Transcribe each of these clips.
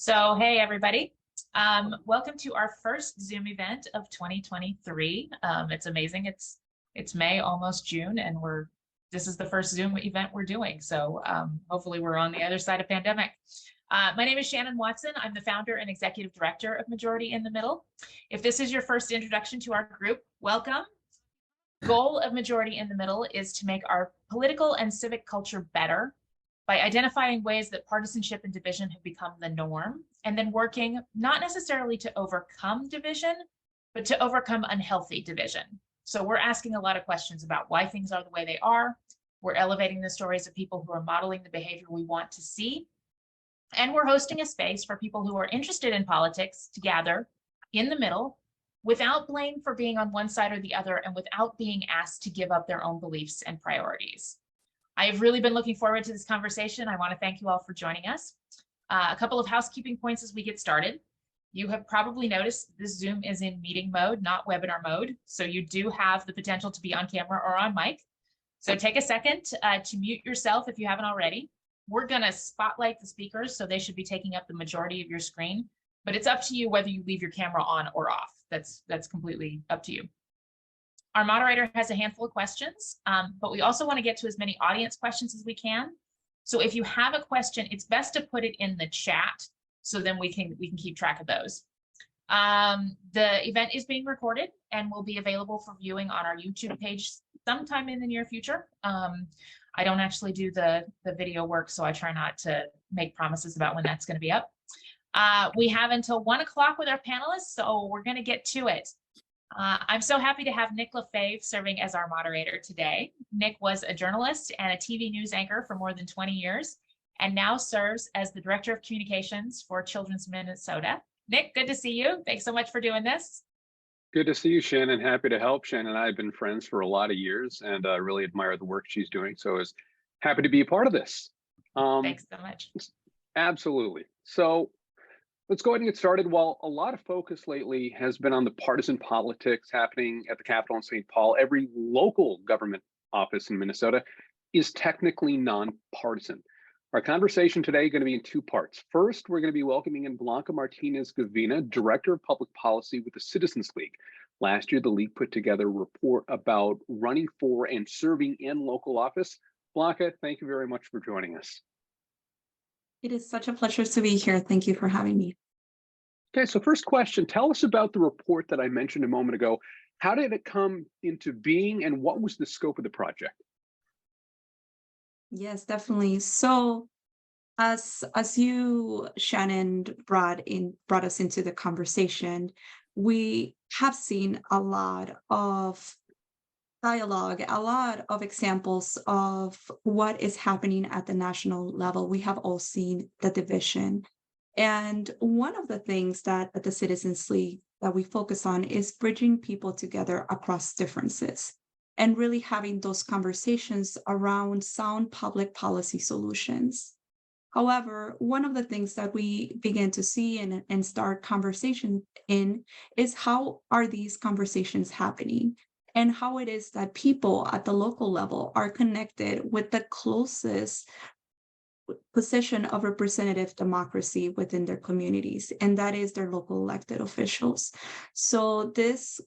So, hey, everybody. Welcome to our first Zoom event of 2023. It's amazing. It's May, almost June, and this is the first Zoom event we're doing. So hopefully we're on the other side of pandemic. My name is Shannon Watson. I'm the founder and executive director of Majority in the Middle. If this is your first introduction to our group, welcome. The goal of Majority in the Middle is to make our political and civic culture better by identifying ways that partisanship and division have become the norm, and then working not necessarily to overcome division, but to overcome unhealthy division. So we're asking a lot of questions about why things are the way they are. We're elevating the stories of people who are modeling the behavior we want to see. And we're hosting a space for people who are interested in politics to gather in the middle without blame for being on one side or the other, and without being asked to give up their own beliefs and priorities. I've really been looking forward to this conversation. I want to thank you all for joining us. A couple of housekeeping points as we get started. You have probably noticed this Zoom is in meeting mode, not webinar mode. So you do have the potential to be on camera or on mic. So take a second to mute yourself if you haven't already. We're going to spotlight the speakers, so they should be taking up the majority of your screen. But it's up to you whether you leave your camera on or off. That's completely up to you. Our moderator has a handful of questions, but we also want to get to as many audience questions as we can. So if you have a question, it's best to put it in the chat, so then we can keep track of those. The event is being recorded and will be available for viewing on our YouTube page sometime in the near future. I don't actually do the video work, so I try not to make promises about when that's going to be up. We have until 1 o'clock with our panelists, so we're going to get to it. I'm so happy to have Nick Lefebvre serving as our moderator today. Nick was a journalist and a TV news anchor for more than 20 years, and now serves as the Director of Communications for Children's Minnesota. Nick, good to see you. Thanks so much for doing this. Good to see you, Shannon. Happy to help. Shannon and I have been friends for a lot of years, and I really admire the work she's doing. So I was happy to be a part of this. Thanks so much. Absolutely. So let's go ahead and get started. While a lot of focus lately has been on the partisan politics happening at the Capitol in St. Paul, every local government office in Minnesota is technically nonpartisan. Our conversation today is going to be in two parts. First, we're going to be welcoming in Blanca Martinez Gaviña, Director of Public Policy with the Citizens League. Last year, the League put together a report about running for and serving in local office. Blanca, thank you very much for joining us. It is such a pleasure to be here. Thank you for having me. Okay, so first question, tell us about the report that I mentioned a moment ago. How did it come into being, and what was the scope of the project? Yes, definitely. So as you, Shannon, brought us into the conversation, we have seen a lot of dialogue, a lot of examples of what is happening at the national level. We have all seen the division. And one of the things that at the Citizens League that we focus on is bridging people together across differences and really having those conversations around sound public policy solutions. However, one of the things that we begin to see and start conversation in is how are these conversations happening, and how it is that people at the local level are connected with the closest position of representative democracy within their communities, and that is their local elected officials. So this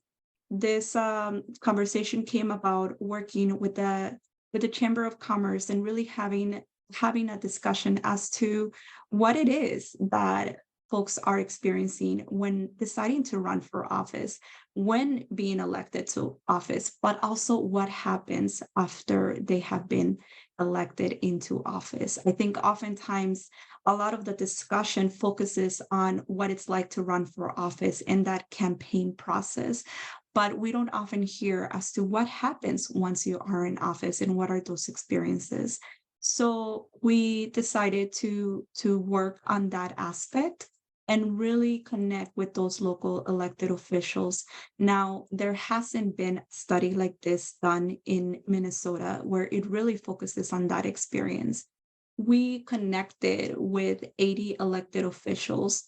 conversation came about working with the Chamber of Commerce and really having a discussion as to what it is that folks are experiencing when deciding to run for office, when being elected to office, but also what happens after they have been elected into office. I think oftentimes a lot of the discussion focuses on what it's like to run for office and that campaign process, but we don't often hear as to what happens once you are in office and what are those experiences. So we decided to work on that aspect and really connect with those local elected officials. Now, there hasn't been a study like this done in Minnesota where it really focuses on that experience. We connected with 80 elected officials.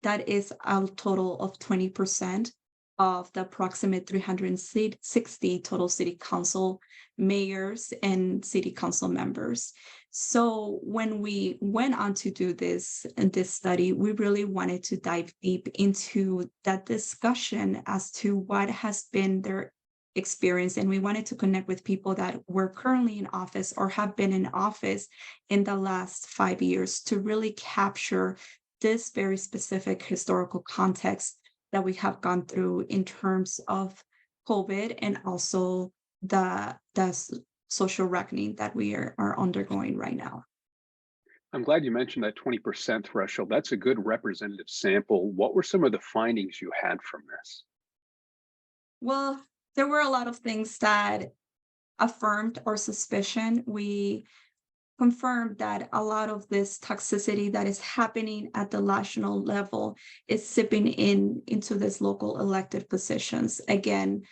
That is a total of 20% of the approximate 360 total city council mayors and city council members. So when we went on to do this study, we really wanted to dive deep into that discussion as to what has been their experience. And we wanted to connect with people that were currently in office or have been in office in the last 5 years to really capture this very specific historical context that we have gone through in terms of COVID and also the social reckoning that we are undergoing right now. I'm glad you mentioned that 20% threshold. That's a good representative sample. What were some of the findings you had from this? Well, there were a lot of things that affirmed our suspicion. We confirmed that a lot of this toxicity that is happening at the national level is sipping into this local elected positions. Again,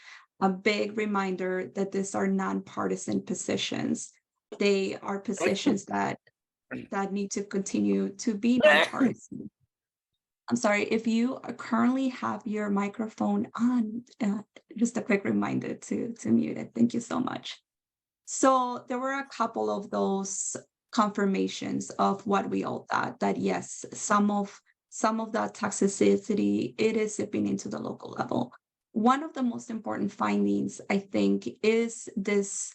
a big reminder that these are nonpartisan positions. They are positions that need to continue to be nonpartisan. I'm sorry, if you currently have your microphone on, just a quick reminder to mute it. Thank you so much. So there were a couple of those confirmations of what we all thought, that yes, some of that toxicity, it is sipping into the local level. One of the most important findings, I think, is this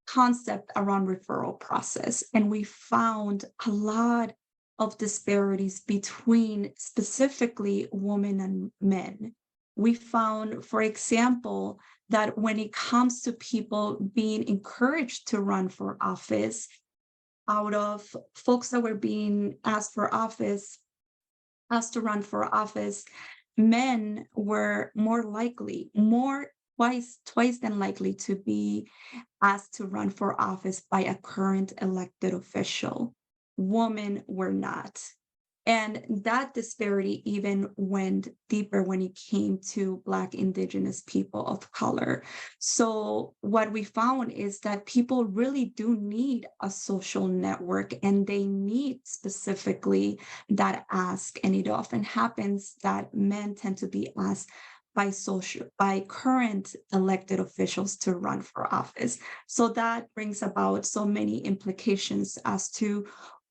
concept around referral process. And we found a lot of disparities between specifically women and men. We found, for example, that when it comes to people being encouraged to run for office, out of folks that were being asked to run for office, men were more likely, twice than likely to be asked to run for office by a current elected official. Women were not. And that disparity even went deeper when it came to Black, Indigenous people of color. So what we found is that people really do need a social network, and they need specifically that ask. And it often happens that men tend to be asked by current elected officials to run for office. So that brings about so many implications as to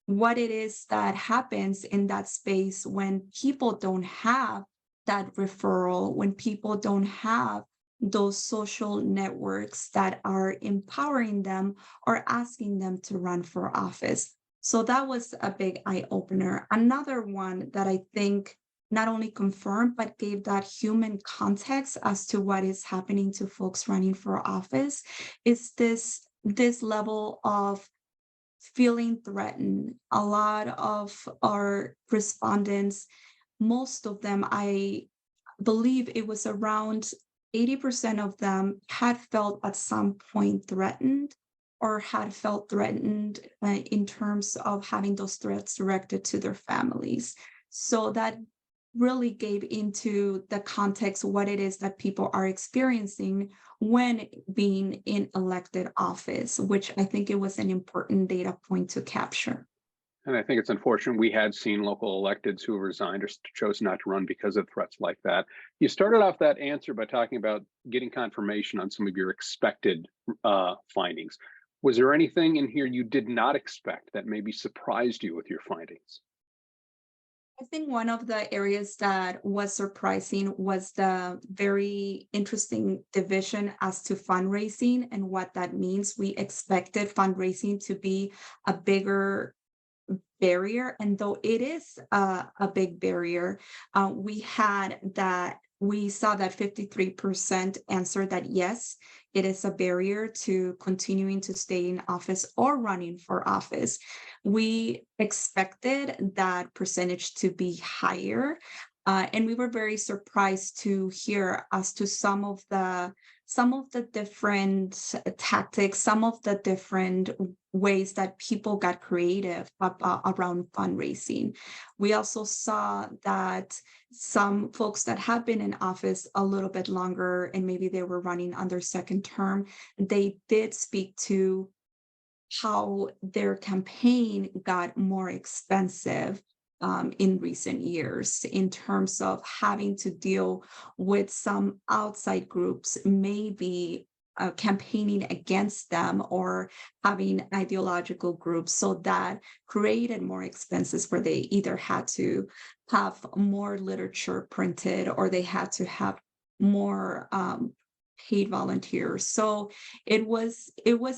what it is that happens in that space when people don't have that referral, when people don't have those social networks that are empowering them or asking them to run for office. So that was a big eye opener. Another one that I think not only confirmed, but gave that human context as to what is happening to folks running for office is this level of feeling threatened. A lot of our respondents, most of them, I believe it was around 80% of them, had felt at some point threatened or had felt threatened in terms of having those threats directed to their families. So that really gave into the context what it is that people are experiencing when being in elected office, which I think it was an important data point to capture. And I think it's unfortunate we had seen local electeds who resigned or chose not to run because of threats like that. You started off that answer by talking about getting confirmation on some of your expected findings. Was there anything in here you did not expect that maybe surprised you with your findings? I think one of the areas that was surprising was the very interesting division as to fundraising and what that means. We expected fundraising to be a bigger barrier, and though it is a big barrier, we saw that 53% answered that yes, it is a barrier to continuing to stay in office or running for office. We expected that percentage to be higher, and we were very surprised to hear as to some of the different tactics, some of the different ways that people got creative around fundraising. We also saw that some folks that have been in office a little bit longer and maybe they were running on their second term, they did speak to how their campaign got more expensive in recent years in terms of having to deal with some outside groups, maybe campaigning against them or having ideological groups. So that created more expenses where they either had to have more literature printed or they had to have more paid volunteers. So it was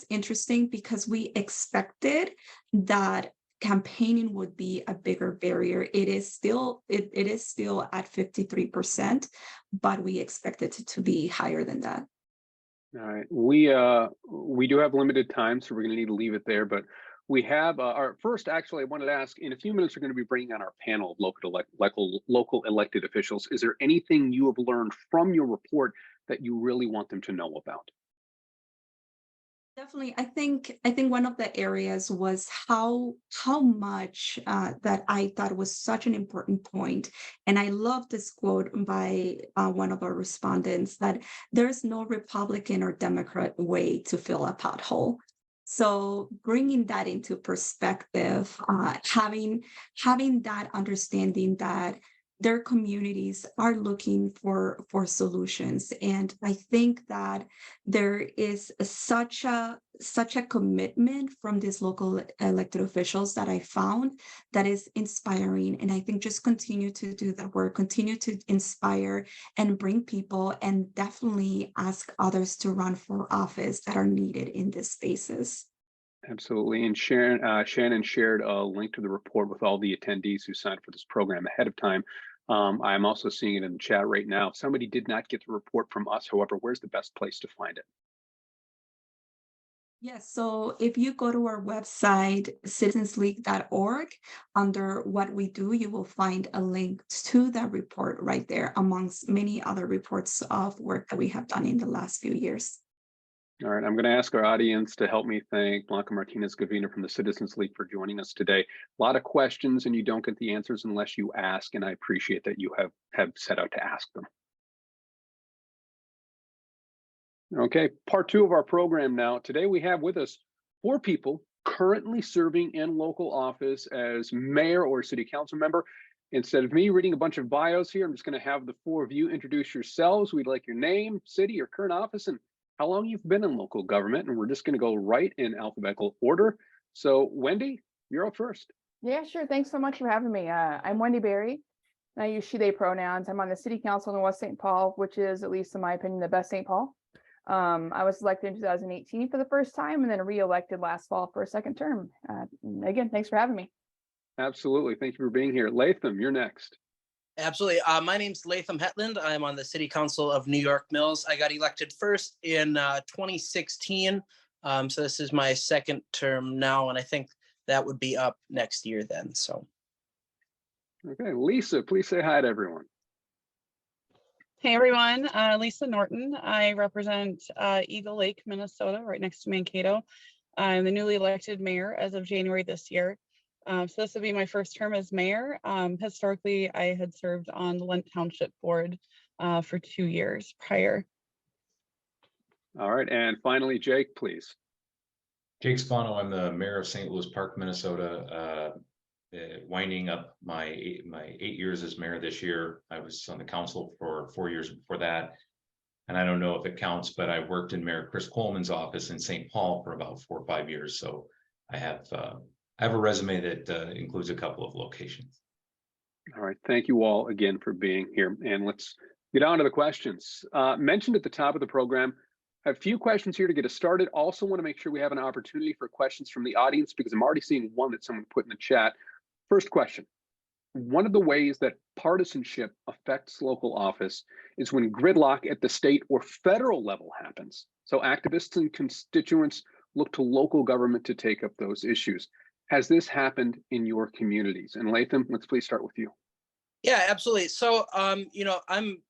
interesting because we expected that campaigning would be a bigger barrier. It is still it is still at 53%, but we expected it to be higher than that. All right, we do have limited time, so we're going to need to leave it there. But we have our first. Actually, I wanted to ask. In a few minutes, we're going to be bringing on our panel of local elected officials. Is there anything you have learned from your report that you really want them to know about? Definitely, I think one of the areas was how much that I thought was such an important point, and I love this quote by one of our respondents that there's no Republican or Democrat way to fill a pothole. So bringing that into perspective, having that understanding that their communities are looking for solutions, and I think that there is such a commitment from these local elected officials that I found that is inspiring. And I think just continue to do that work, continue to inspire and bring people, and definitely ask others to run for office that are needed in these spaces. Absolutely. And Shannon shared a link to the report with all the attendees who signed for this program ahead of time. I'm also seeing it in the chat right now. If somebody did not get the report from us, however, where's the best place to find it? Yes, so if you go to our website, citizensleague.org, under what we do, you will find a link to that report right there, amongst many other reports of work that we have done in the last few years. All right, I'm going to ask our audience to help me thank Blanca Martinez Gaviña from the Citizens League for joining us today. A lot of questions, and you don't get the answers unless you ask, and I appreciate that you have set out to ask them. Okay, part two of our program now. Today we have with us 4 people currently serving in local office as mayor or city council member. Instead of me reading a bunch of bios here, I'm just going to have the 4 of you introduce yourselves. We'd like your name, city, your current office, and how long you've been in local government. And we're just going to go right in alphabetical order. So Wendy, you're up first. Yeah, sure. Thanks so much for having me. I'm Wendy Berry, and I use she, they pronouns. I'm on the city council in West St. Paul, which is, at least in my opinion, the best St. Paul. I was elected in 2018 for the first time and then re-elected last fall for a second term. Again, thanks for having me. Absolutely. Thank you for being here. Latham, you're next. Absolutely. My name's Latham Hetland. I'm on the City Council of New York Mills. I got elected first in 2016. So this is my second term now, and I think that would be up next year then. So. Okay, Lisa, please say hi to everyone. Hey everyone, Lisa Norton. I represent Eagle Lake, Minnesota, right next to Mankato. I'm the newly elected mayor as of January this year. So this will be my first term as mayor. Historically, I had served on the Lent Township Board for 2 years prior. All right, and finally, Jake, please. Jake Spano, I'm the mayor of St. Louis Park, Minnesota. Winding up my 8 years as mayor this year. I was on the council for 4 years before that. And I don't know if it counts, but I worked in Mayor Chris Coleman's office in St. Paul for about 4 or 5 years. So I have a resume that includes a couple of locations. All right, thank you all again for being here. And let's get on to the questions. Mentioned at the top of the program, I have a few questions here to get us started. Also want to make sure we have an opportunity for questions from the audience because I'm already seeing one that someone put in the chat. First question. One of the ways that partisanship affects local office is when gridlock at the state or federal level happens. So activists and constituents look to local government to take up those issues. Has this happened in your communities? And Latham, let's please start with you. Yeah, absolutely. So, you know, I'm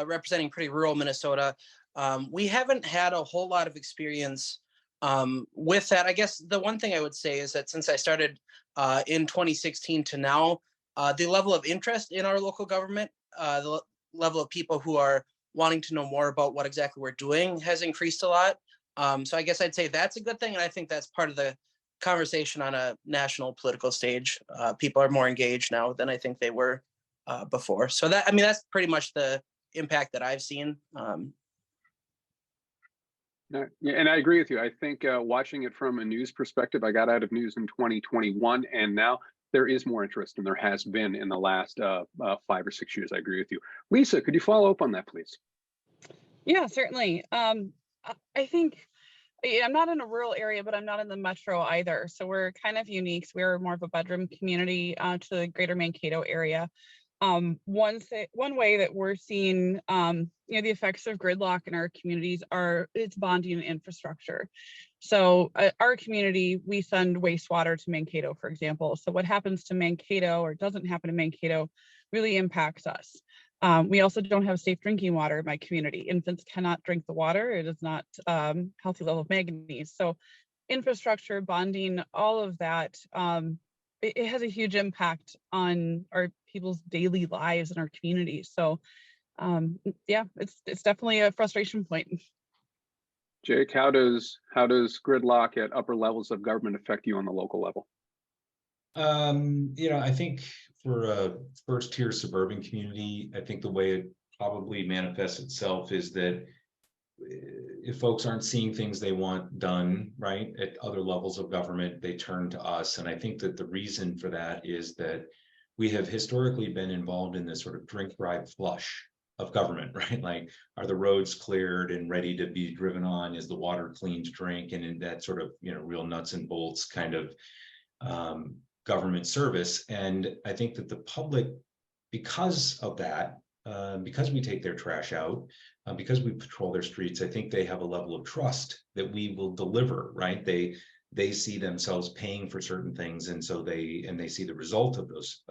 representing pretty rural Minnesota. We haven't had a whole lot of experience with that. I guess the one thing I would say is that since I started in 2016 to now, the level of interest in our local government, the level of people who are wanting to know more about what exactly we're doing has increased a lot. So I guess I'd say that's a good thing. And I think that's part of the conversation on a national political stage. People are more engaged now than I think they were before. So that, I mean, that's pretty much the impact that I've seen. No, yeah, and I agree with you. I think watching it from a news perspective, I got out of news in 2021, and now there is more interest than there has been in the last 5 or 6 years. I agree with you. Lisa, could you follow up on that, please? Yeah, certainly. I think I'm not in a rural area, but I'm not in the metro either. So we're kind of unique. So we're more of a bedroom community to the greater Mankato area. One way that we're seeing, the effects of gridlock in our communities it's bonding and infrastructure. So our community, we send wastewater to Mankato, for example. So what happens to Mankato or doesn't happen to Mankato really impacts us. We also don't have safe drinking water in my community. Infants cannot drink the water. It is not healthy level of manganese. So infrastructure, bonding, all of that, it has a huge impact on our people's daily lives in our communities. So yeah, it's definitely a frustration point. Jake, how does gridlock at upper levels of government affect you on the local level? I think for a first tier suburban community, I think the way it probably manifests itself is that if folks aren't seeing things they want done right at other levels of government, they turn to us. And I think that the reason for that is that we have historically been involved in this sort of drink, drive, flush of government, right? Like, are the roads cleared and ready to be driven on? Is the water clean to drink? And in that sort of, real nuts and bolts kind of government service. And I think that the public, because of that, because we take their trash out, because we patrol their streets, I think they have a level of trust that we will deliver, right? They see themselves paying for certain things, and so they see the result of those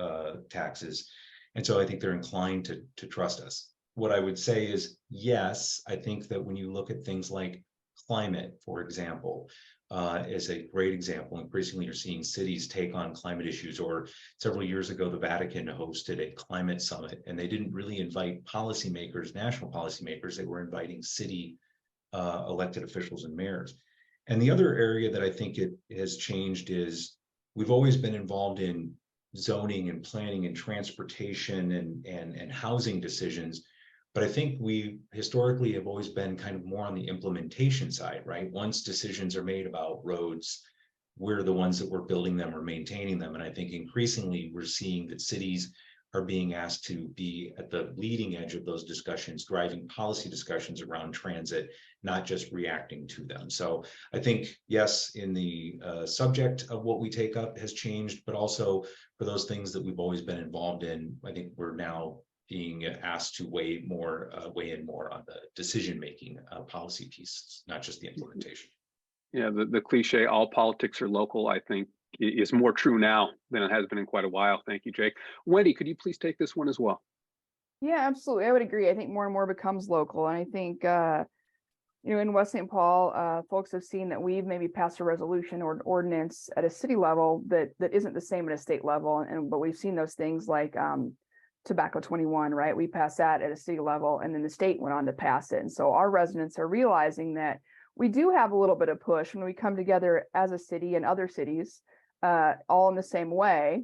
taxes, and so I think they're inclined to trust us. What I would say is, yes, I think that when you look at things like climate, for example, is a great example. Increasingly, you're seeing cities take on climate issues. Or several years ago, the Vatican hosted a climate summit, and they didn't really invite policymakers, national policymakers. They were inviting city elected officials and mayors. And the other area that I think it has changed is we've always been involved in zoning and planning and transportation and housing decisions. But I think we historically have always been kind of more on the implementation side, right? Once decisions are made about roads, we're the ones that we're building them or maintaining them. And I think increasingly we're seeing that cities are being asked to be at the leading edge of those discussions, driving policy discussions around transit, not just reacting to them. So I think, yes, in the subject of what we take up has changed, but also for those things that we've always been involved in, I think we're now being asked to weigh in more on the decision-making policy pieces, not just the implementation. Yeah, the cliche, all politics are local, I think is more true now than it has been in quite a while. Thank you, Jake. Wendy, could you please take this one as well? Yeah, absolutely. I would agree. I think more and more becomes local. And I think, in West St. Paul, folks have seen that we've maybe passed a resolution or an ordinance at a city level that isn't the same at a state level. But we've seen those things like Tobacco 21, right? We passed that at a city level, and then the state went on to pass it. And so our residents are realizing that we do have a little bit of push when we come together as a city and other cities, all in the same way.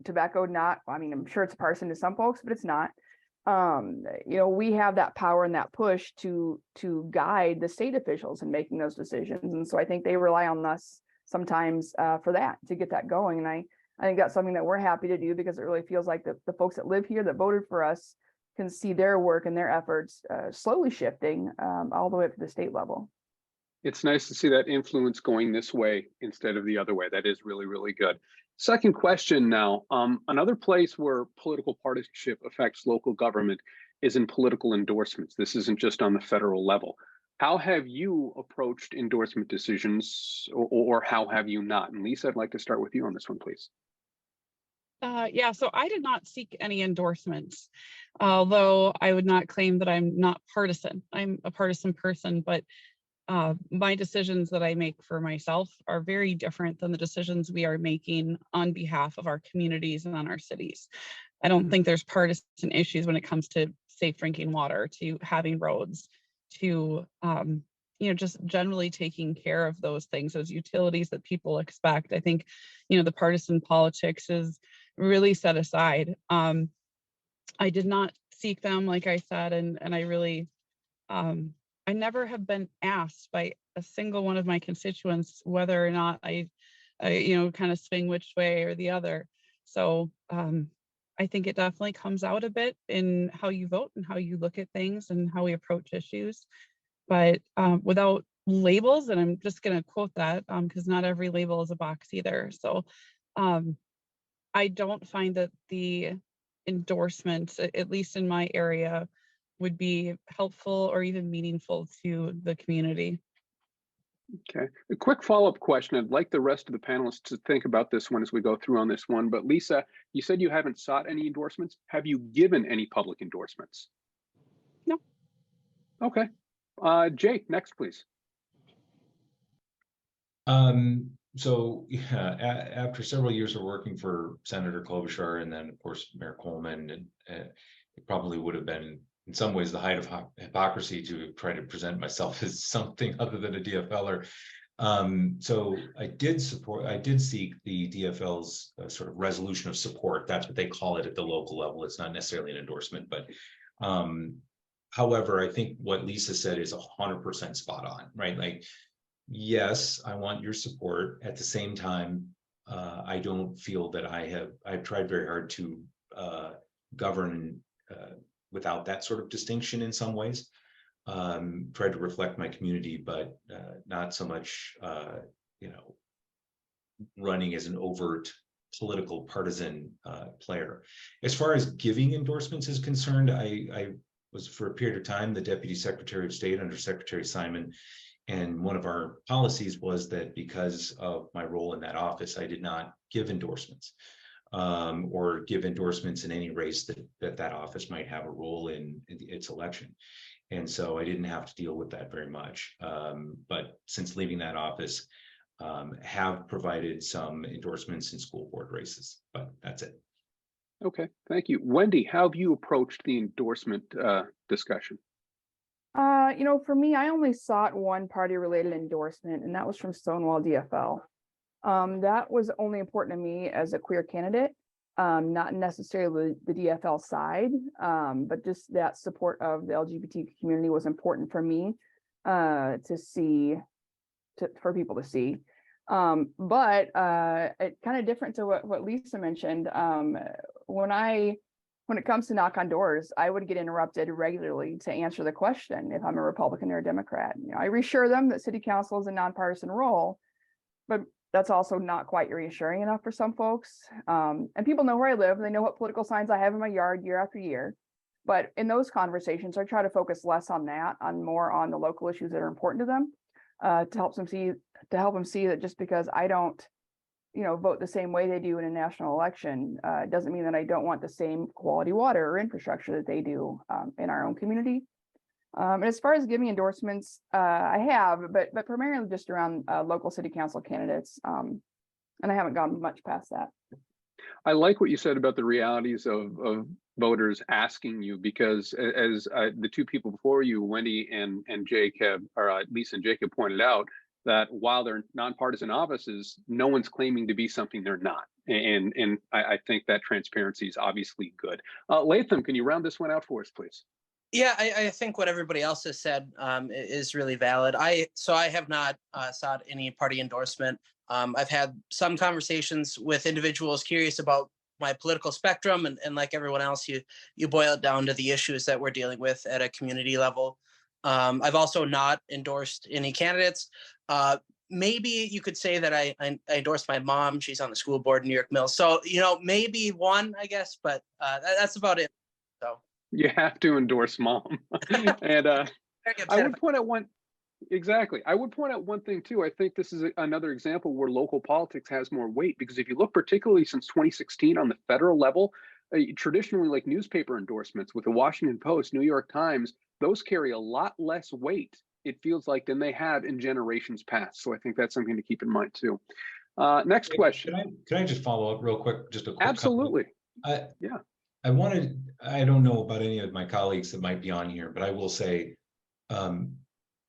Tobacco, I'm sure it's partisan to some folks, but it's not. We have that power and that push to guide the state officials in making those decisions. And so I think they rely on us sometimes for that, to get that going. And I think that's something that we're happy to do, because it really feels like the folks that live here that voted for us can see their work and their efforts slowly shifting all the way up to the state level. It's nice to see that influence going this way instead of the other way. That is really, really good. Second question now. Another place where political partisanship affects local government is in political endorsements. This isn't just on the federal level. How have you approached endorsement decisions, or how have you not? And Lisa, I'd like to start with you on this one, please. Yeah, so I did not seek any endorsements, although I would not claim that I'm not partisan. I'm a partisan person, but my decisions that I make for myself are very different than the decisions we are making on behalf of our communities and on our cities. I don't think there's partisan issues when it comes to safe drinking water, to having roads, to just generally taking care of those things, those utilities that people expect. I think, the partisan politics is really set aside. I did not seek them, like I said, and I really, I never have been asked by a single one of my constituents whether or not I kind of swing which way or the other. So I think it definitely comes out a bit in how you vote and how you look at things and how we approach issues. But without labels, and I'm just going to quote that because not every label is a box either. So I don't find that the endorsements, at least in my area, would be helpful or even meaningful to the community. Okay, a quick follow-up question. I'd like the rest of the panelists to think about this one as we go through on this one. But Lisa, you said you haven't sought any endorsements. Have you given any public endorsements? No. Okay. Jake, next, please. So yeah, after several years of working for Senator Klobuchar and then of course Mayor Coleman, and it probably would have been in some ways the height of hypocrisy to try to present myself as something other than a DFLer. So I did seek the DFL's sort of resolution of support. That's what they call it at the local level. It's not necessarily an endorsement, but however, I think what Lisa said is 100% spot on, right? Like, yes, I want your support. At the same time, I don't feel that I've tried very hard to govern without that sort of distinction in some ways. Tried to reflect my community, but not so much, running as an overt political partisan player. As far as giving endorsements is concerned, I was for a period of time the Deputy Secretary of State under Secretary Simon. And one of our policies was that because of my role in that office, I did not give endorsements or give endorsements in any race that office might have a role in its election. And so I didn't have to deal with that very much. But since leaving that office, have provided some endorsements in school board races, but that's it. Okay, thank you. Wendy, how have you approached the endorsement discussion? For me, I only sought one party-related endorsement, and that was from Stonewall DFL. That was only important to me as a queer candidate, not necessarily the DFL side, but just that support of the LGBT community was important for me for people to see. But it kind of different to what Lisa mentioned. When it comes to knock on doors, I would get interrupted regularly to answer the question if I'm a Republican or a Democrat. I reassure them that city council is a nonpartisan role, but that's also not quite reassuring enough for some folks. And people know where I live. They know what political signs I have in my yard year after year. But in those conversations, I try to focus less on that, more on the local issues that are important to them, to help them see that just because I don't vote the same way they do in a national election doesn't mean that I don't want the same quality water or infrastructure that they do in our own community. And as far as giving endorsements, I have, but primarily just around local city council candidates, and I haven't gone much past that. I like what you said about the realities of voters asking you, because as the two people before you, Wendy and Jake or Lisa and Jake have pointed out, that while they're nonpartisan offices, no one's claiming to be something they're not. And I think that transparency is obviously good. Latham, can you round this one out for us, please? Yeah, I think what everybody else has said is really valid. So I have not sought any party endorsement. I've had some conversations with individuals curious about my political spectrum, and like everyone else, you boil it down to the issues that we're dealing with at a community level. I've also not endorsed any candidates. Maybe you could say that I endorsed my mom. She's on the school board in New York Mills. So, maybe one, I guess, but that's about it. So you have to endorse mom. And I would point out I would point out one thing too. I think this is another example where local politics has more weight, because if you look particularly since 2016 on the federal level, traditionally like newspaper endorsements with the Washington Post, New York Times, those carry a lot less weight, it feels like, than they have in generations past. So I think that's something to keep in mind too. Next question. Can I just follow up real quick? Just a quick Absolutely. Yeah. I don't know about any of my colleagues that might be on here, but I will say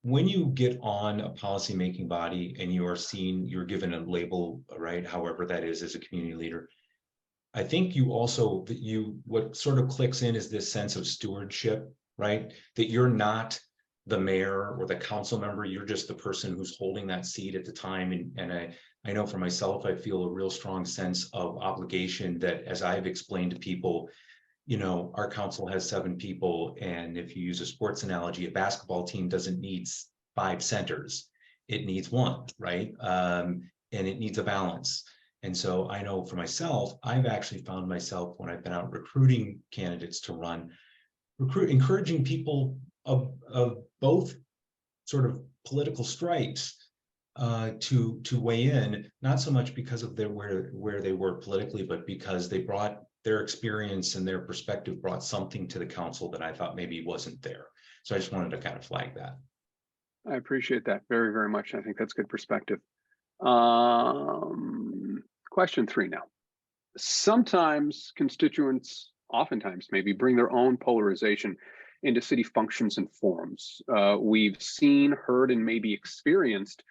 when you get on a policymaking body and you are seen, you're given a label, right? However that is as a community leader. I think you also, what sort of clicks in is this sense of stewardship, right? That you're not the mayor or the council member, you're just the person who's holding that seat at the time. And I know for myself, I feel a real strong sense of obligation that, as I've explained to people, you know, our council has 7 people. And if you use a sports analogy, a basketball team doesn't need 5 centers. It needs 1, right? And it needs a balance. And so I know for myself, I've actually found myself when I've been out recruiting candidates to run, encouraging people of both sort of political stripes to weigh in, not so much because of where they were politically, but because they brought their experience and their perspective, brought something to the council that I thought maybe wasn't there. So I just wanted to kind of flag that. I appreciate that very, very much. I think that's good perspective. Question 3 now. Sometimes constituents, oftentimes maybe, bring their own polarization into city functions and forums. We've seen, heard, and maybe experienced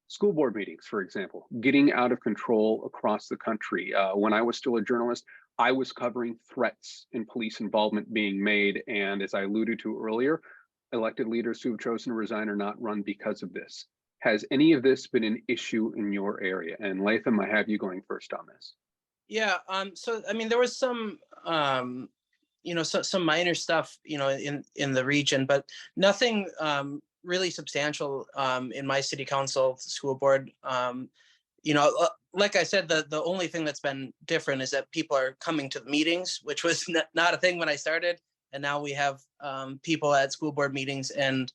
school board meetings, for example, getting out of control across the country. When I was still a journalist, I was covering threats and police involvement being made. And as I alluded to earlier, elected leaders who have chosen to resign or not run because of this. Has any of this been an issue in your area? And Latham, I have you going first on this. Yeah. So, I mean, there was some, you know, some minor stuff, you know, in the region, but nothing really substantial in my city council, school board. You know, like I said, the only thing that's been different is that people are coming to the meetings, which was not a thing when I started. And now we have people at school board meetings and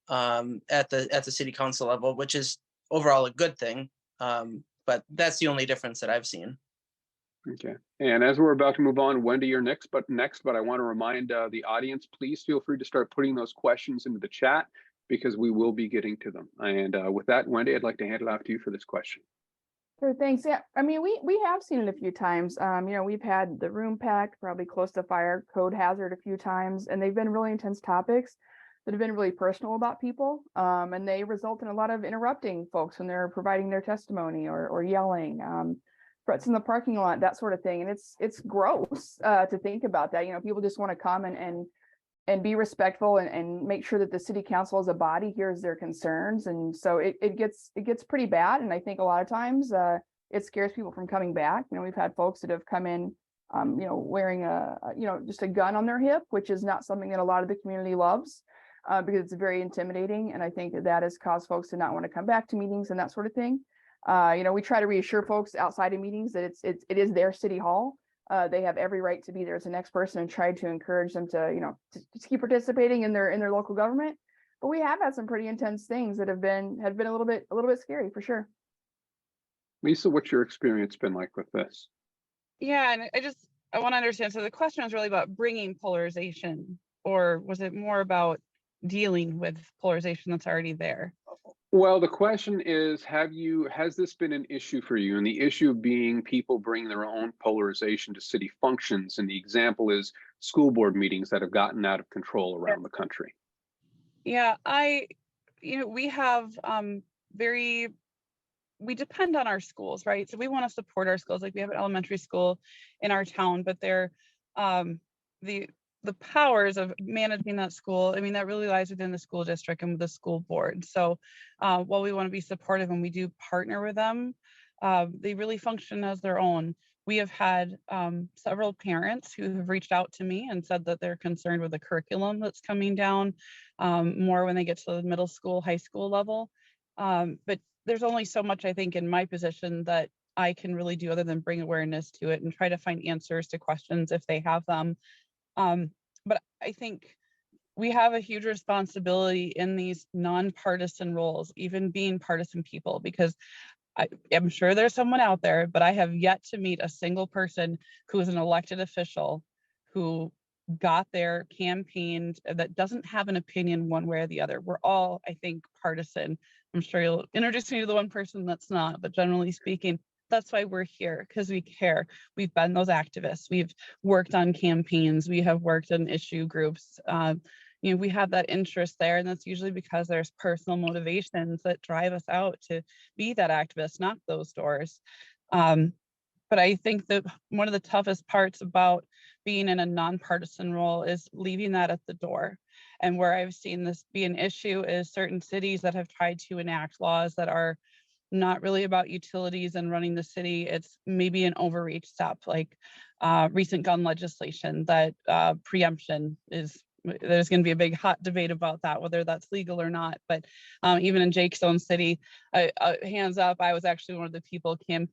at the city council level, which is overall a good thing. But that's the only difference that I've seen. Okay. And as we're about to move on, Wendy, you're next, but I want to remind the audience, please feel free to start putting those questions into the chat because we will be getting to them. And with that, Wendy, I'd like to hand it off to you for this question. Sure, thanks. Yeah, I mean, we have seen it a few times. You know, we've had the room packed, probably close to fire, code hazard a few times, and they've been really intense topics that have been really personal about people. And they result in a lot of interrupting folks when they're providing their testimony or yelling, threats in the parking lot, that sort of thing. And it's gross to think about that. You know, people just want to come and be respectful and make sure that the city council as a body hears their concerns. And so it gets pretty bad. And I think a lot of times it scares people from coming back. You know, we've had folks that have come in, you know, wearing just a gun on their hip, which is not something that a lot of the community loves because it's very intimidating. And I think that has caused folks to not want to come back to meetings and that sort of thing. You know, we try to reassure folks outside of meetings that it is their city hall. They have every right to be there as the next person and try to encourage them to, you know, to keep participating in their local government. But we have had some pretty intense things that have been a little bit scary for sure. Lisa, what's your experience been like with this? Yeah, and I want to understand. So the question was really about bringing polarization, or was it more about dealing with polarization that's already there? Well, the question is, has this been an issue for you? And the issue being people bring their own polarization to city functions. And the example is school board meetings that have gotten out of control around the country. Yeah, we have we depend on our schools, right? So we want to support our schools. Like we have an elementary school in our town, but they're the powers of managing that school, I mean, that really lies within the school district and the school board. So while we want to be supportive and we do partner with them, they really function as their own. We have had several parents who have reached out to me and said that they're concerned with the curriculum that's coming down more when they get to the middle school, high school level. But there's only so much, I think, in my position that I can really do other than bring awareness to it and try to find answers to questions if they have them. But I think we have a huge responsibility in these nonpartisan roles, even being partisan people, because I'm sure there's someone out there, but I have yet to meet a single person who is an elected official who got there, campaigned, that doesn't have an opinion one way or the other. We're all, I think, partisan. I'm sure you'll introduce me to the one person that's not, but generally speaking, that's why we're here, because we care. We've been those activists. We've worked on campaigns. We have worked in issue groups. you know, we have that interest there, and that's usually because there's personal motivations that drive us out to be that activist, knock those doors. But I think that one of the toughest parts about being in a nonpartisan role is leaving that at the door. And where I've seen this be an issue is certain cities that have tried to enact laws that are not really about utilities and running the city. It's maybe an overreach step, like recent gun legislation that preemption is. There's going to be a big hot debate about that, whether that's legal or not. But even in Jake's own city, hands up, I was actually one of the people getting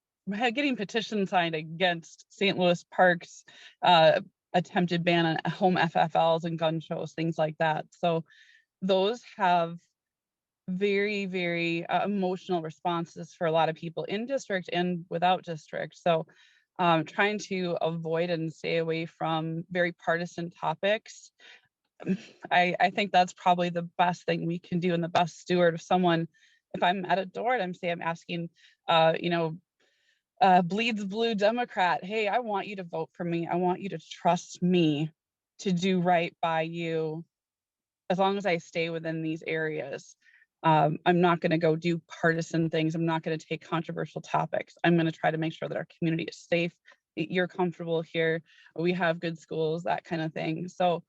petitions signed against St. Louis Park's attempted ban on home FFLs and gun shows, things like that. So those have very, very emotional responses for a lot of people in district and without district. So trying to avoid and stay away from very partisan topics, I think that's probably the best thing we can do, and the best steward of someone. If I'm at a door and I'm asking, bleeds blue Democrat, hey, I want you to vote for me. I want you to trust me to do right by you, as long as I stay within these areas. I'm not going to go do partisan things. I'm not going to take controversial topics. I'm going to try to make sure that our community is safe, that you're comfortable here, we have good schools, that kind of thing. So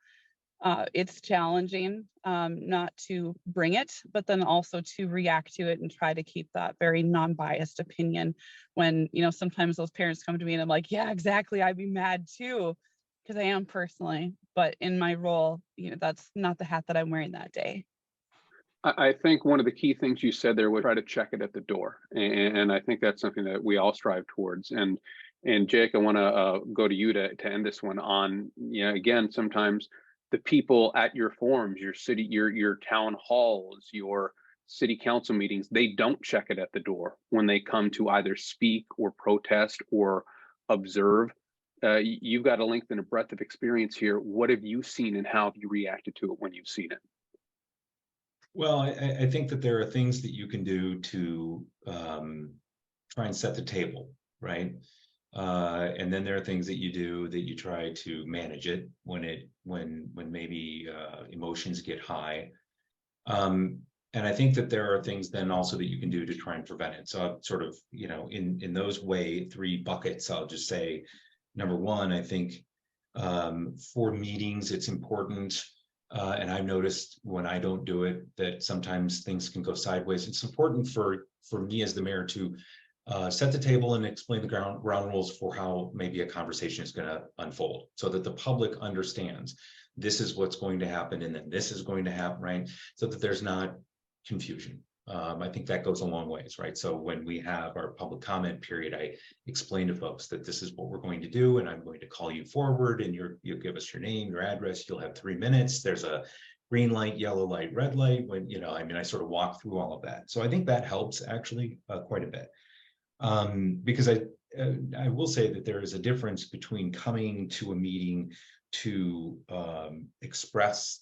it's challenging not to bring it, but then also to react to it and try to keep that very non-biased opinion when, sometimes those parents come to me and I'm like, yeah, exactly, I'd be mad too, because I am personally, but in my role, that's not the hat that I'm wearing that day. I think one of the key things you said there was try to check it at the door. And I think that's something that we all strive towards. And Jake, I want to go to you to end this one on, again, sometimes the people at your forums, your city, your town halls, your city council meetings, they don't check it at the door when they come to either speak or protest or observe. You've got a length and a breadth of experience here. What have you seen and how have you reacted to it when you've seen it? Well, I think that there are things that you can do to try and set the table, right? And then there are things that you do that you try to manage it when maybe emotions get high. And I think that there are things then also that you can do to try and prevent it. So I've sort of, in those three buckets, I'll just say, number one, I think for meetings, it's important. And I've noticed when I don't do it that sometimes things can go sideways. It's important for me as the mayor to set the table and explain the ground rules for how maybe a conversation is going to unfold, so that the public understands this is what's going to happen and then this is going to happen, right? So that there's not confusion. I think that goes a long ways, right? So when we have our public comment period, I explain to folks that this is what we're going to do, and I'm going to call you forward, and you'll give us your name, your address. You'll have 3 minutes. There's a green light, yellow light, red light. When I sort of walk through all of that. So I think that helps actually quite a bit, because I will say that there is a difference between coming to a meeting to express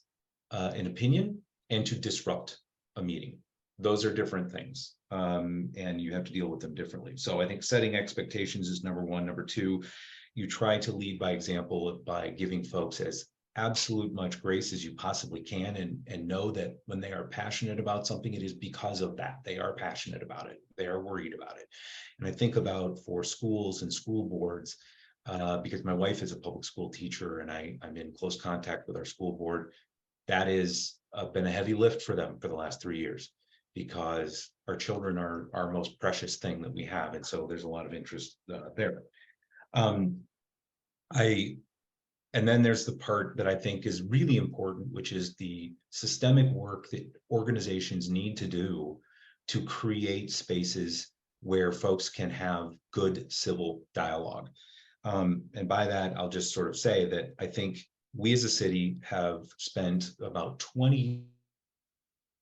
an opinion and to disrupt a meeting. Those are different things, and you have to deal with them differently. So I think setting expectations is number one. Number two, you try to lead by example by giving folks as absolute much grace as you possibly can, and know that when they are passionate about something, it is because of that. They are passionate about it. They are worried about it. And I think about for schools and school boards, because my wife is a public school teacher and I'm in close contact with our school board, that has been a heavy lift for them for the last 3 years, because our children are our most precious thing that we have. And so there's a lot of interest there. And then there's the part that I think is really important, which is the systemic work that organizations need to do to create spaces where folks can have good civil dialogue. And by that, I'll just sort of say that I think we as a city have spent about 20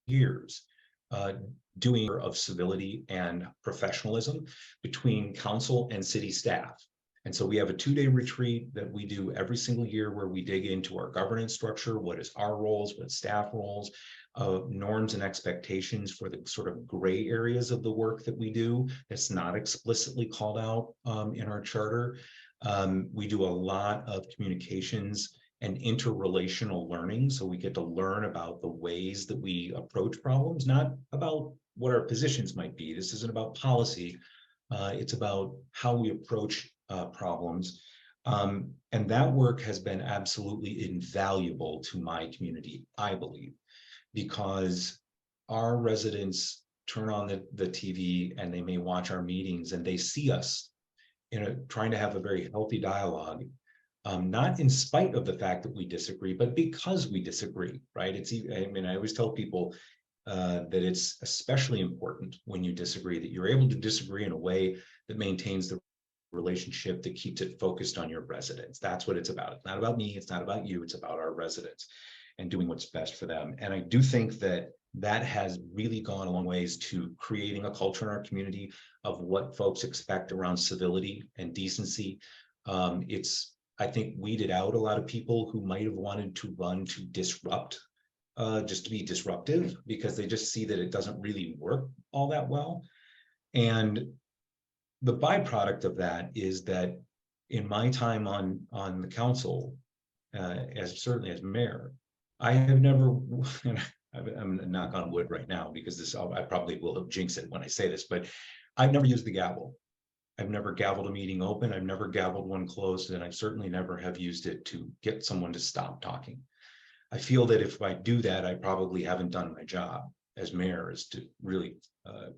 years doing of civility and professionalism between council and city staff. And so we have a 2-day retreat that we do every single year where we dig into our governance structure, what is our roles, what staff roles, norms and expectations for the sort of gray areas of the work that we do that's not explicitly called out in our charter. We do a lot of communications and interrelational learning. So we get to learn about the ways that we approach problems, not about what our positions might be. This isn't about policy. It's about how we approach problems. And that work has been absolutely invaluable to my community, I believe, because our residents turn on the TV and they may watch our meetings and they see us trying to have a very healthy dialogue, not in spite of the fact that we disagree, but because we disagree, right? I mean, I always tell people that it's especially important when you disagree, that you're able to disagree in a way that maintains the relationship, that keeps it focused on your residents. That's what it's about. It's not about me, it's not about you, it's about our residents and doing what's best for them. And I do think that that has really gone a long ways to creating a culture in our community of what folks expect around civility and decency. It's, I think, weeded out a lot of people who might have wanted to run to disrupt, just to be disruptive, because they just see that it doesn't really work all that well. And the byproduct of that is that in my time on the council, certainly as mayor, I have never, and I'm knock on wood right now because I probably will have jinxed it when I say this, but I've never used the gavel. I've never gavelled a meeting open. I've never gavelled one closed, and I certainly never have used it to get someone to stop talking. I feel that if I do that, I probably haven't done my job as mayor, is to really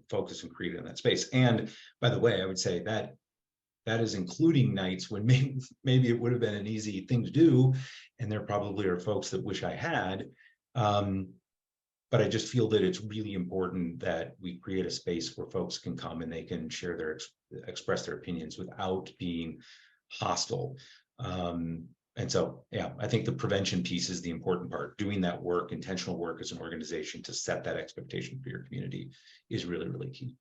focus and create in that space. And by the way, I would say that is including nights when maybe it would have been an easy thing to do, and there probably are folks that wish I had. But I just feel that it's really important that we create a space where folks can come and they can share express their opinions without being hostile. And so, yeah, I think the prevention piece is the important part. Doing that work, intentional work as an organization to set that expectation for your community is really, really key.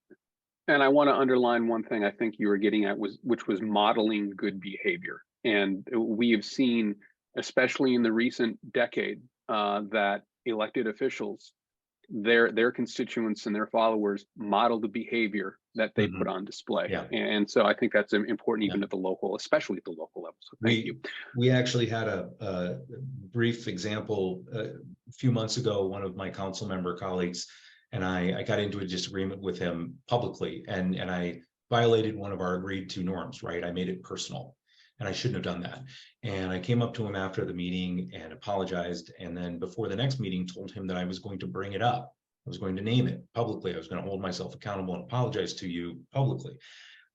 And I want to underline one thing I think you were getting at, which was modeling good behavior. And we have seen, especially in the recent decade, that elected officials, their constituents and their followers model the behavior that they put on display. Yeah. And so I think that's important even at the local, especially at the local level. So thank you. We actually had a brief example a few months ago. One of my council member colleagues and I got into a disagreement with him publicly, and I violated one of our agreed to norms, right? I made it personal, and I shouldn't have done that. And I came up to him after the meeting and apologized. And then before the next meeting, told him that I was going to bring it up. I was going to name it publicly. I was going to hold myself accountable and apologize to you publicly,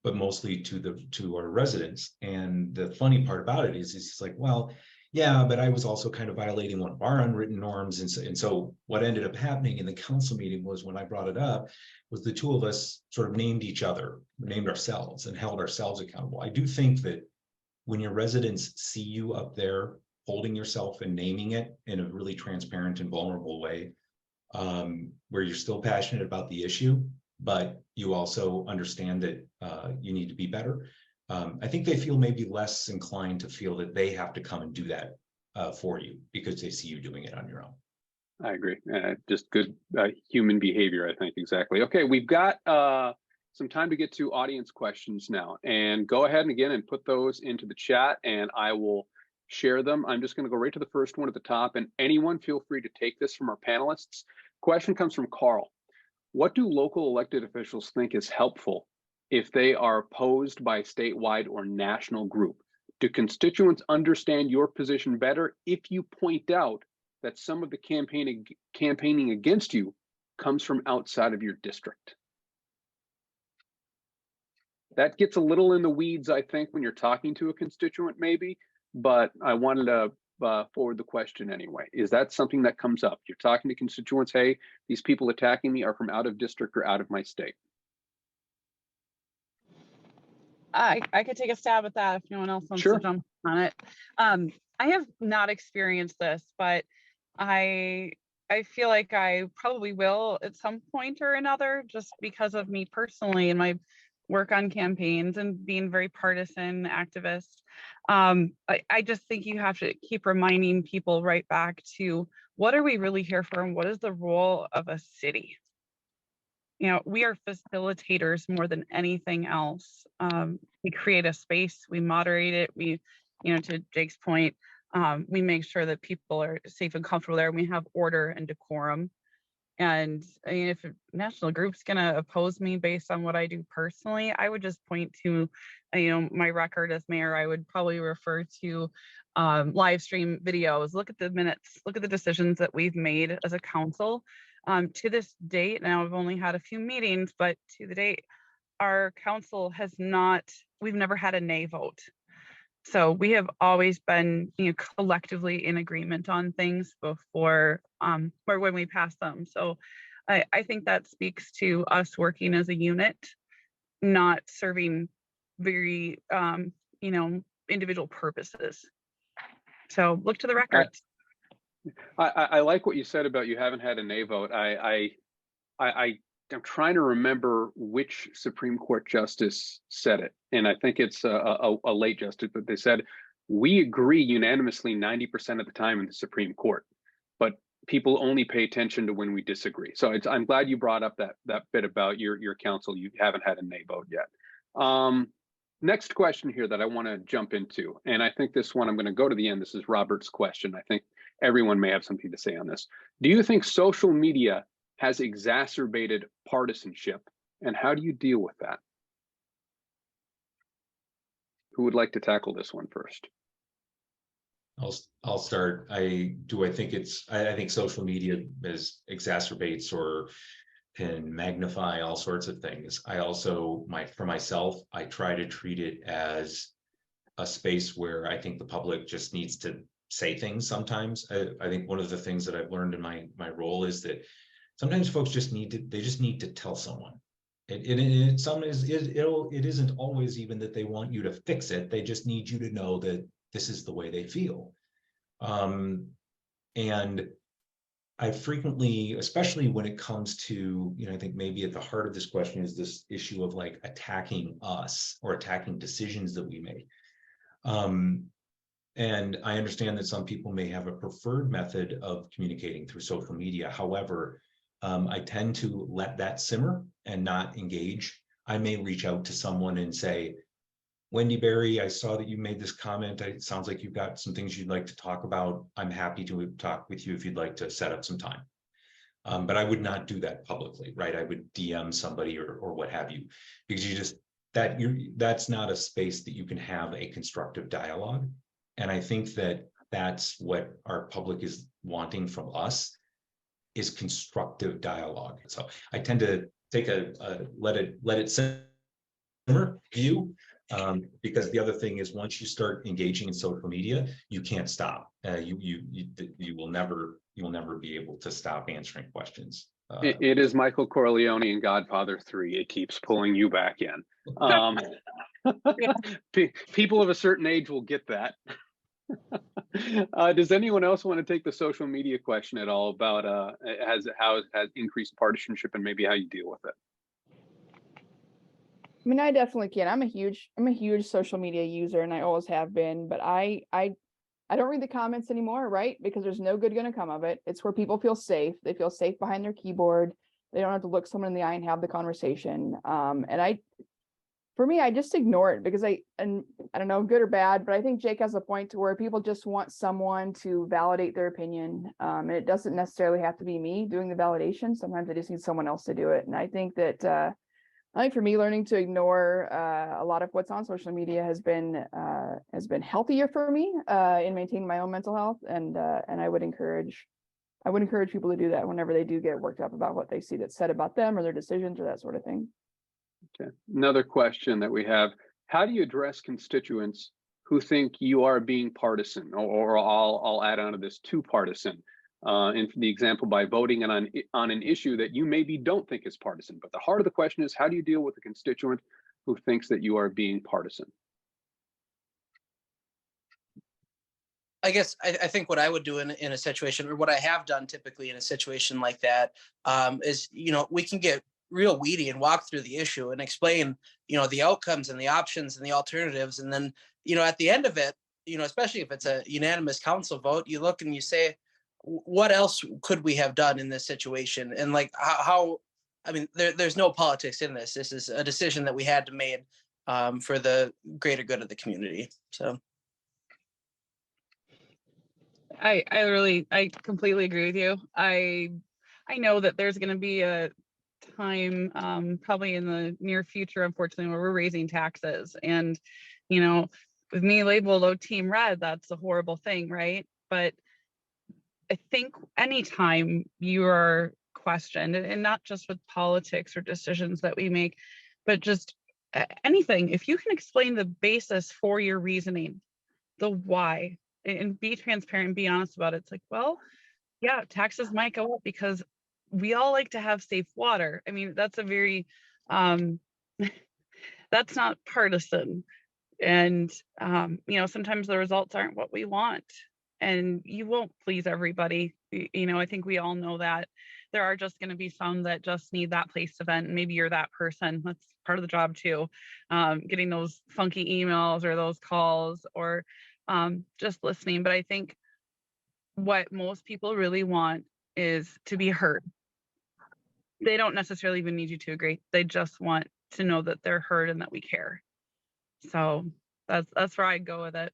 but mostly to our residents. And the funny part about it is he's like, well, yeah, but I was also kind of violating one of our unwritten norms. And so what ended up happening in the council meeting was, when I brought it up, was the two of us sort of named each other, named ourselves, and held ourselves accountable. I do think that when your residents see you up there holding yourself and naming it in a really transparent and vulnerable way, where you're still passionate about the issue, but you also understand that you need to be better, I think they feel maybe less inclined to feel that they have to come and do that for you, because they see you doing it on your own. I agree. Just good human behavior, I think. Exactly. Okay, we've got some time to get to audience questions now, and go ahead and again and put those into the chat and I will share them. I'm just going to go right to the first one at the top, and anyone feel free to take this from our panelists. Question comes from Carl. What do local elected officials think is helpful if they are opposed by a statewide or national group? Do constituents understand your position better if you point out that some of the campaigning against you comes from outside of your district? That gets a little in the weeds, I think, when you're talking to a constituent, maybe, but I wanted to forward the question anyway. Is that something that comes up? You're talking to constituents, hey, these people attacking me are from out of district or out of my state. I could take a stab at that if no one else wants to jump on it. I have not experienced this, but I feel like I probably will at some point or another, just because of me personally and my work on campaigns and being very partisan activist. I just think you have to keep reminding people right back to, what are we really here for, and what is the role of a city? You know, we are facilitators more than anything else. We create a space, we moderate it, we, you know, to Jake's point, We make sure that people are safe and comfortable there, and we have order and decorum. And I mean, if a national group's going to oppose me based on what I do personally, I would just point to, my record as mayor. I would probably refer to live stream videos, look at the minutes, look at the decisions that we've made as a council. To this date, now I've only had a few meetings, but to the date, our council we've never had a nay vote. So we have always been, collectively in agreement on things before or when we pass them. So I think that speaks to us working as a unit, not serving very, individual purposes. So look to the records. I like what you said about you haven't had a nay vote. I'm trying to remember which Supreme Court justice said it, and I think it's a late justice, but they said, we agree unanimously 90% of the time in the Supreme Court, but people only pay attention to when we disagree. So I'm glad you brought up that bit about your council. You haven't had a nay vote yet. Next question here that I want to jump into, and I think this one I'm going to go to the end. This is Robert's question. I think everyone may have something to say on this. Do you think social media has exacerbated partisanship, and how do you deal with that? Who would like to tackle this one first? I'll start. I think social media exacerbates or can magnify all sorts of things. I also, for myself, I try to treat it as a space where I think the public just needs to say things sometimes. I think one of the things that I've learned in my role is that sometimes folks just need to tell someone. It isn't always even that they want you to fix it. They just need you to know that this is the way they feel. And I frequently, especially when it comes to, I think maybe at the heart of this question is this issue of like attacking us or attacking decisions that we make. And I understand that some people may have a preferred method of communicating through social media. However, I tend to let that simmer and not engage. I may reach out to someone and say, Wendy Berry, I saw that you made this comment. It sounds like you've got some things you'd like to talk about. I'm happy to talk with you if you'd like to set up some time. But I would not do that publicly, right? I would DM somebody or what have you, because that's not a space that you can have a constructive dialogue. And I think that's what our public is wanting from us, is constructive dialogue. So I tend to take a let it simmer view, because the other thing is, once you start engaging in social media, you can't stop. You will never be able to stop answering questions. It is Michael Corleone in Godfather 3. It keeps pulling you back in. People of a certain age will get that. Does anyone else want to take the social media question at all about how it has increased partisanship and maybe how you deal with it? I mean, I definitely can. I'm a huge social media user, and I always have been, but I don't read the comments anymore, right? Because there's no good going to come of it. It's where people feel safe. They feel safe behind their keyboard. They don't have to look someone in the eye and have the conversation. For me, I just ignore it, because I don't know, good or bad, but I think Jake has a point to where people just want someone to validate their opinion. And it doesn't necessarily have to be me doing the validation. Sometimes they just need someone else to do it. And I think that, for me, learning to ignore a lot of what's on social media has been healthier for me in maintaining my own mental health. And I would encourage people to do that whenever they do get worked up about what they see that's said about them or their decisions or that sort of thing. Okay. Another question that we have: how do you address constituents who think you are being partisan, or I'll add on to this, too partisan? In the example, by voting on an issue that you maybe don't think is partisan. But the heart of the question is, how do you deal with a constituent who thinks that you are being partisan? I guess I think what I would do in a situation, or what I have done typically in a situation like that, is, we can get real weedy and walk through the issue and explain, the outcomes and the options and the alternatives. And then, at the end of it, especially if it's a unanimous council vote, you look and you say, what else could we have done in this situation? And like there's no politics in this. This is a decision that we had to make for the greater good of the community. So. I completely agree with you. I know that there's going to be a time, probably in the near future, unfortunately, where we're raising taxes. And, you know, with me labeled Team Red, that's a horrible thing, right? But I think anytime you are questioned, and not just with politics or decisions that we make, but just anything, if you can explain the basis for your reasoning, the why, and be transparent and be honest about it. It's like, well, yeah, taxes might go up because we all like to have safe water. I mean, that's a very, that's not partisan. And, you know, sometimes the results aren't what we want, and you won't please everybody. You know, I think we all know that there are just going to be some that just need that place to vent. And maybe you're that person. That's part of the job too. Getting those funky emails or those calls, or just listening. But I think what most people really want is to be heard. They don't necessarily even need you to agree. They just want to know that they're heard and that we care. So that's where I'd go with it.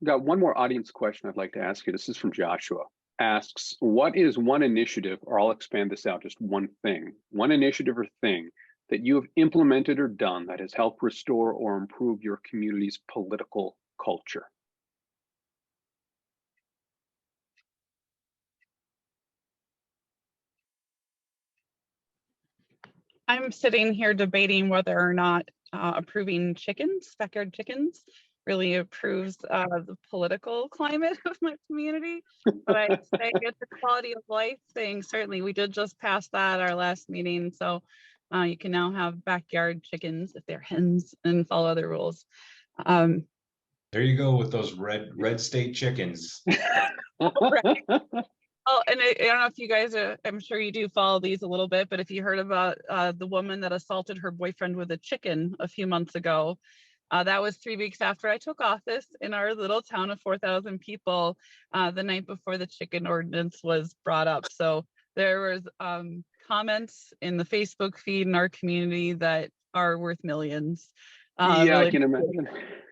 Got one more audience question I'd like to ask you. This is from Joshua. Asks, what is one initiative, or I'll expand this out, just one thing, one initiative or thing that you have implemented or done that has helped restore or improve your community's political culture? I'm sitting here debating whether or not approving chickens, backyard chickens, really improves the political climate of my community. But I'd say it's a quality of life thing. Certainly, we did just pass that our last meeting. So you can now have backyard chickens if they're hens and follow other rules. There you go with those red state chickens. Right. Oh, and I don't know if you guys are, I'm sure you do follow these a little bit, but if you heard about the woman that assaulted her boyfriend with a chicken a few months ago, that was 3 weeks after I took office in our little town of 4,000 people, the night before the chicken ordinance was brought up. So there was comments in the Facebook feed in our community that are worth millions. Yeah, really, I can imagine.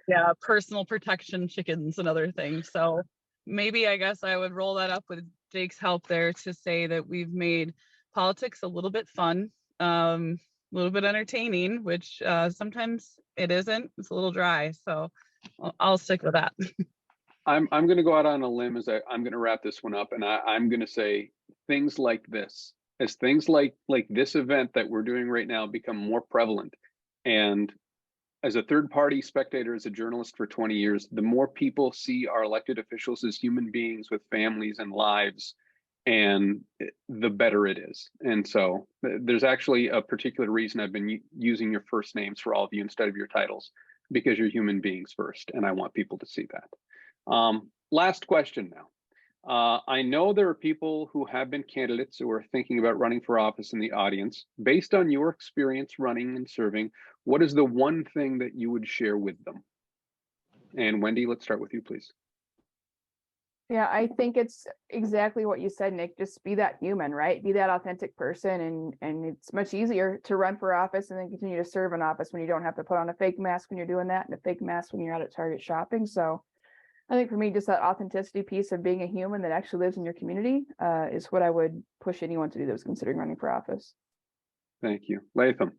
Yeah, personal protection chickens and other things. So maybe I guess I would roll that up with Jake's help there to say that we've made politics a little bit fun, a little bit entertaining, which sometimes it isn't. It's a little dry. So I'll stick with that. I'm going to go out on a limb as I'm going to wrap this one up, and I'm going to say things like this, as things like this event that we're doing right now become more prevalent, and as a third party spectator, as a journalist for 20 years, the more people see our elected officials as human beings with families and lives, and the better it is. And so there's actually a particular reason I've been using your first names for all of you instead of your titles, because you're human beings first, and I want people to see that. Last question now. I know there are people who have been candidates who are thinking about running for office in the audience. Based on your experience running and serving, what is the one thing that you would share with them? And Wendy, let's start with you, please. Yeah, I think it's exactly what you said, Nick. Just be that human, right? Be that authentic person, and it's much easier to run for office and then continue to serve in office when you don't have to put on a fake mask when you're doing that, and a fake mask when you're out at Target shopping. So I think for me, just that authenticity piece of being a human that actually lives in your community is what I would push anyone to do that was considering running for office. Thank you. Latham.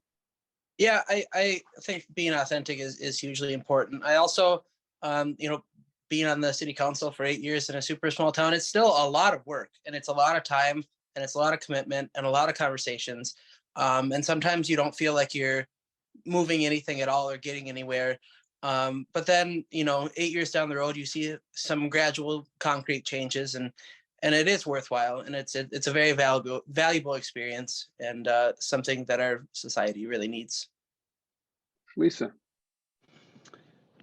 Yeah, I think being authentic is hugely important. I also, you know, being on the city council for 8 years in a super small town, it's still a lot of work, and it's a lot of time, and it's a lot of commitment and a lot of conversations. And sometimes you don't feel like you're moving anything at all or getting anywhere. But then, you know, 8 years down the road, you see some gradual concrete changes, and it is worthwhile, and it's a very valuable experience, and something that our society really needs. Lisa.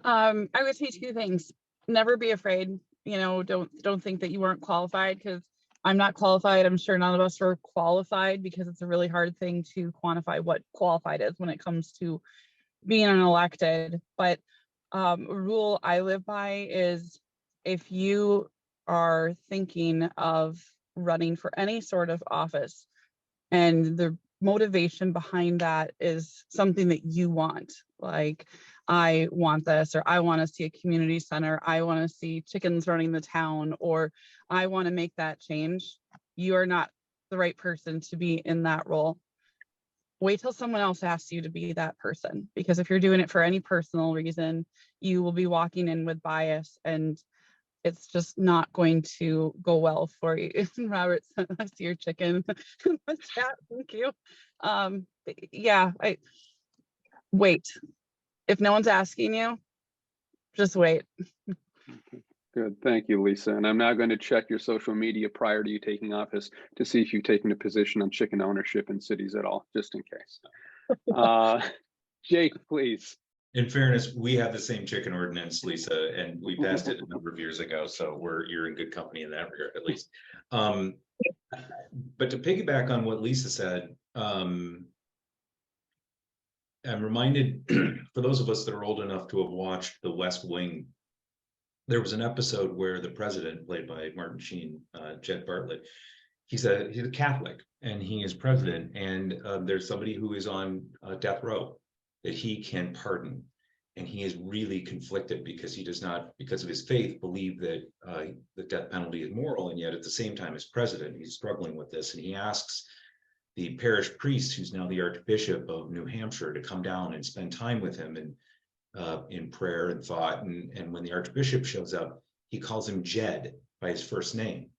I would say 2 things. Never be afraid. You know, don't think that you weren't qualified, because I'm not qualified. I'm sure none of us are qualified, because it's a really hard thing to quantify what qualified is when it comes to being an elected. But a rule I live by is, if you are thinking of running for any sort of office and the motivation behind that is something that you want, like I want this, or I want to see a community center, I want to see chickens running the town, or I want to make that change, you are not the right person to be in that role. Wait till someone else asks you to be that person, because if you're doing it for any personal reason, you will be walking in with bias, and it's just not going to go well for you. Robert, I see your chicken in the chat. Thank you. Yeah, wait. If no one's asking you, just wait. Good, thank you, Lisa. And I'm now going to check your social media prior to you taking office to see if you've taken a position on chicken ownership in cities at all, just in case. Jake, please. In fairness, we have the same chicken ordinance, Lisa, and we passed it a number of years ago, so you're in good company in that regard, at least. But to piggyback on what Lisa said, I'm reminded, for those of us that are old enough to have watched The West Wing, there was an episode where the president, played by Martin Sheen, Jed Bartlett, he's a Catholic and he is president, and there's somebody who is on death row that he can pardon, and he is really conflicted because he does not, because of his faith, believe that the death penalty is moral, and yet at the same time as president he's struggling with this, and he asks the parish priest, who's now the Archbishop of New Hampshire, to come down and spend time with him and in prayer and thought, and when the Archbishop shows up, he calls him Jed by his first name.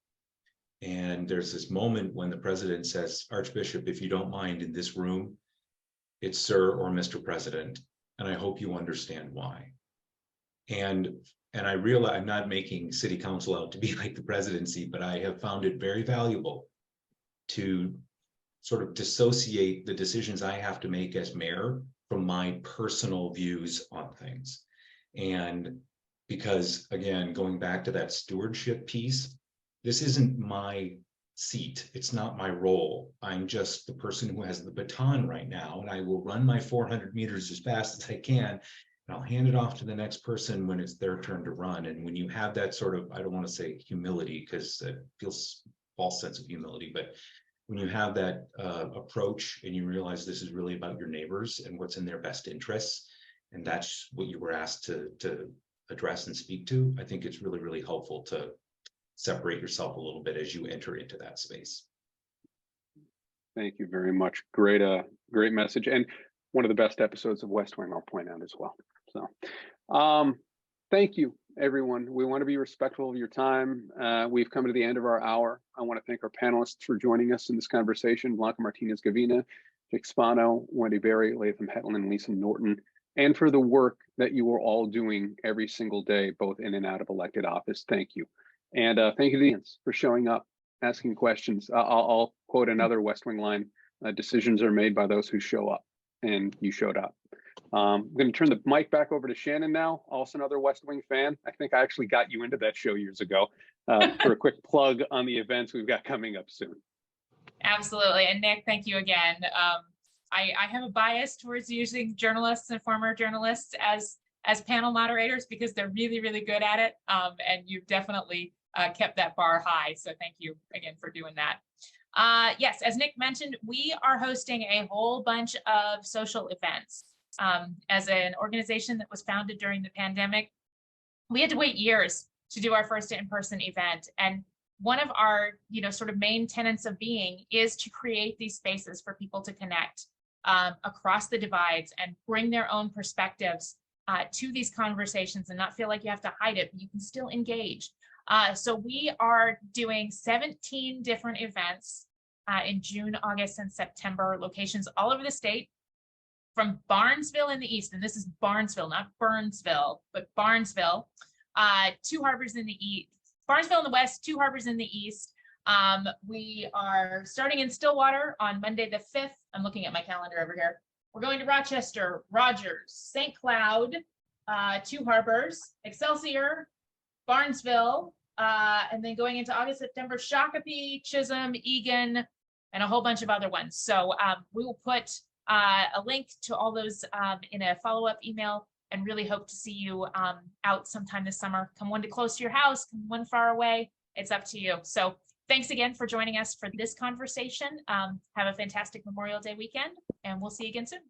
And there's this moment when the president says, "Archbishop, if you don't mind, in this room, it's Sir or Mr. President, and I hope you understand why." And I realize I'm not making city council out to be like the presidency, but I have found it very valuable to sort of dissociate the decisions I have to make as mayor from my personal views on things. And because, again, going back to that stewardship piece, this isn't my seat, it's not my role. I'm just the person who has the baton right now, and I will run my 400 meters as fast as I can, and I'll hand it off to the next person when it's their turn to run. And when you have that sort of, I don't want to say humility, because it feels false sense of humility, but when you have that approach and you realize this is really about your neighbors and what's in their best interests, and that's what you were asked to address and speak to, I think it's really, really helpful to separate yourself a little bit as you enter into that space. Thank you very much. Great message, and one of the best episodes of West Wing, I'll point out as well. So thank you, everyone. We want to be respectful of your time. We've come to the end of our hour. I want to thank our panelists for joining us in this conversation: Blanca Martinez Gaviña, Jake Spano, Wendy Berry, Latham Hetland, and Lisa Norton, and for the work that you are all doing every single day, both in and out of elected office. Thank you. And thank you to the audience for showing up, asking questions. I'll quote another West Wing line: decisions are made by those who show up, and you showed up. I'm going to turn the mic back over to Shannon now, also another West Wing fan. I think I actually got you into that show years ago, for a quick plug on the events we've got coming up soon. Absolutely. And Nick, thank you again. I have a bias towards using journalists and former journalists as panel moderators because they're really, really good at it. And you've definitely kept that bar high. So thank you again for doing that. Yes, as Nick mentioned, we are hosting a whole bunch of social events. As an organization that was founded during the pandemic, we had to wait years to do our first in-person event. And one of our, sort of main tenets of being is to create these spaces for people to connect across the divides and bring their own perspectives to these conversations and not feel like you have to hide it, but you can still engage. So we are doing 17 different events in June, August, and September, locations all over the state, from Barnesville in the east, and this is Barnesville, not Burnsville, but Barnesville, 2 harbors in the east, Barnesville in the west, 2 harbors in the east. We are starting in Stillwater on Monday the 5th. I'm looking at my calendar over here. We're going to Rochester, Rogers, St. Cloud, 2 harbors, Excelsior, Barnesville, and then going into August, September, Shakopee, Chisholm, Eagan, and a whole bunch of other ones. So we will put a link to all those in a follow-up email, and really hope to see you out sometime this summer. Come one to close to your house, come one far away. It's up to you. So thanks again for joining us for this conversation. Have a fantastic Memorial Day weekend, and we'll see you again soon.